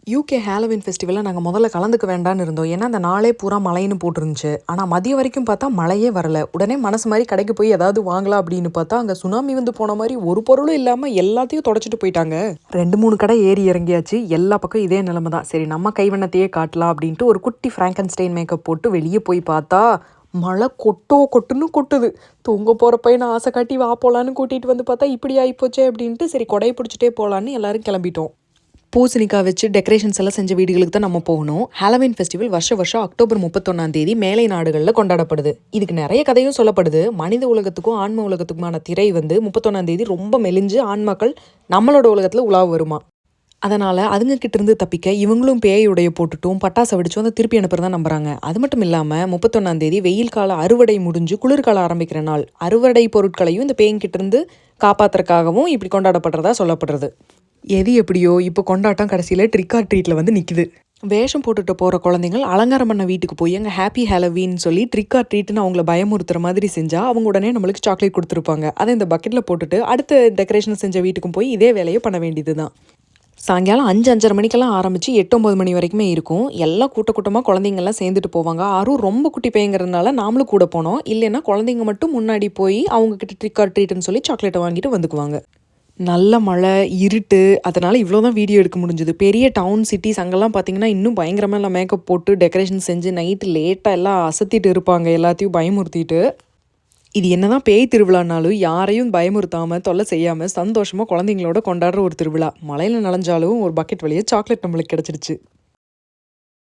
UK Halloween ஃபெஸ்டிவலில் நாங்கள் முதல்ல கலந்துக்க வேண்டான்னு இருந்தோம். ஏன்னா அந்த நாளே பூரா மழைன்னு போட்டிருந்துச்சு. ஆனால் மதியம் வரைக்கும் பார்த்தா மழையே வரல. உடனே மனசு மாதிரி கடைக்கு போய் ஏதாவது வாங்கலாம் அப்படின்னு பார்த்தா அங்கே சுனாமி வந்து போன மாதிரி ஒரு பொருளும் இல்லாமல் எல்லாத்தையும் தொடச்சிட்டு போயிட்டாங்க. 2-3 கடை ஏறி இறங்கியாச்சு. எல்லா பக்கம் இதே நிலைமை தான். சரி நம்ம கைவண்ணத்தையே காட்டலாம் அப்படின்ட்டு ஒரு குட்டி ஃப்ராங்கன்ஸ்டைன் மேக்கப் போட்டு வெளியே போய் பார்த்தா மழை கொட்டுன்னு கொட்டுது. தூங்க போகிற பையனை ஆசை காட்டி வா போகலான்னு கூட்டிகிட்டு வந்து பார்த்தா இப்படி ஆகிப்போச்சே அப்படின்ட்டு சரி கொடையை பிடிச்சிட்டே போகலான்னு எல்லாரும் கிளம்பிட்டோம். பூசணிக்காய் வச்சு டெக்கரேஷன்ஸ் எல்லாம் செஞ்ச வீடுகளுக்கு தான் நம்ம போகணும். ஹாலோவின் ஃபெஸ்டிவல் வருஷம் அக்டோபர் 31 மேலை நாடுகளில் கொண்டாடப்படுது. இதுக்கு நிறைய கதையும் சொல்லப்படுது. மனித உலகத்துக்கும் ஆன்ம உலகத்துக்குமான திரை வந்து 31 ரொம்ப மெலிஞ்சு ஆன்மாக்கள் நம்மளோட உலகத்தில் உலாவ வருமா. அதனால் அதுங்க கிட்ட இருந்து தப்பிக்க இவங்களும் பேயுடைய போட்டுட்டும் பட்டாசை வெடிச்சும் அதை திருப்பி அனுப்புறதா நம்புறாங்க. அது மட்டும் இல்லாமல் 31 வெயில் கால அறுவடை முடிஞ்சு குளிர்காலம் ஆரம்பிக்கிற நாள். அறுவடை பொருட்களையும் இந்த பேய்கிட்ட இருந்து காப்பாற்றுறதுக்காகவும் இப்படி கொண்டாடப்படுறதா சொல்லப்படுறது. எது எப்படியோ இப்போ கொண்டாட்டம் கடைசியில் ட்ரிக் ஆர் ட்ரீட்டில் வந்து நிற்குது. வேஷம் போட்டுட்டு போகிற குழந்தைங்கள் அலங்காரம் பண்ண வீட்டுக்கு போய் அங்கே ஹாப்பி ஹாலோவீன்னு சொல்லி ட்ரிக் ஆர் ட்ரீட்னு அவங்கள பயமுறுத்துற மாதிரி செஞ்சால் அவங்க உடனே நம்மளுக்கு சாக்லேட் கொடுத்துருப்பாங்க. அதை இந்த பக்கெட்டில் போட்டுட்டு அடுத்த டெக்கரேஷன் செஞ்ச வீட்டுக்கும் போய் இதே வேலையை பண்ண வேண்டியது தான். சாயங்காலம் 5-5:30 மணிக்கெல்லாம் ஆரம்பித்து 8-9 மணி வரைக்குமே இருக்கும். எல்லாம் கூட்டமாக குழந்தைங்கள்லாம் சேர்ந்துட்டு போவாங்க. ஆரும் ரொம்ப குட்டி பையங்கிறதுனால நாமளும் கூட போனோம். இல்லைன்னா குழந்தைங்க மட்டும் முன்னாடி போய் அவங்கக்கிட்ட ட்ரிக் ஆர் ட்ரீட்னு சொல்லி சாக்லேட்டை வாங்கிட்டு வந்துக்குவாங்க. நல்ல மழை, இருட்டு, அதனால் இவ்வளோ தான் வீடியோ எடுக்க முடிஞ்சுது. பெரிய டவுன் சிட்டிஸ் அங்கெல்லாம் பார்த்தீங்கன்னா இன்னும் பயங்கரமாக எல்லாம் மேக்கப் போட்டு டெக்கரேஷன் செஞ்சு நைட்டு லேட்டாக எல்லாம் அசத்திட்டு இருப்பாங்க, எல்லாத்தையும் பயமுறுத்திட்டு. இது என்ன தான் பேய் திருவிழானாலும் யாரையும் பயமுறுத்தாமல் தொல்லை செய்யாமல் சந்தோஷமாக குழந்தைங்களோட கொண்டாடுற ஒரு திருவிழா. மழையில் நனைஞ்சாலும் ஒரு பக்கெட் வழியாக சாக்லேட் நம்மளுக்கு கிடச்சிருச்சு.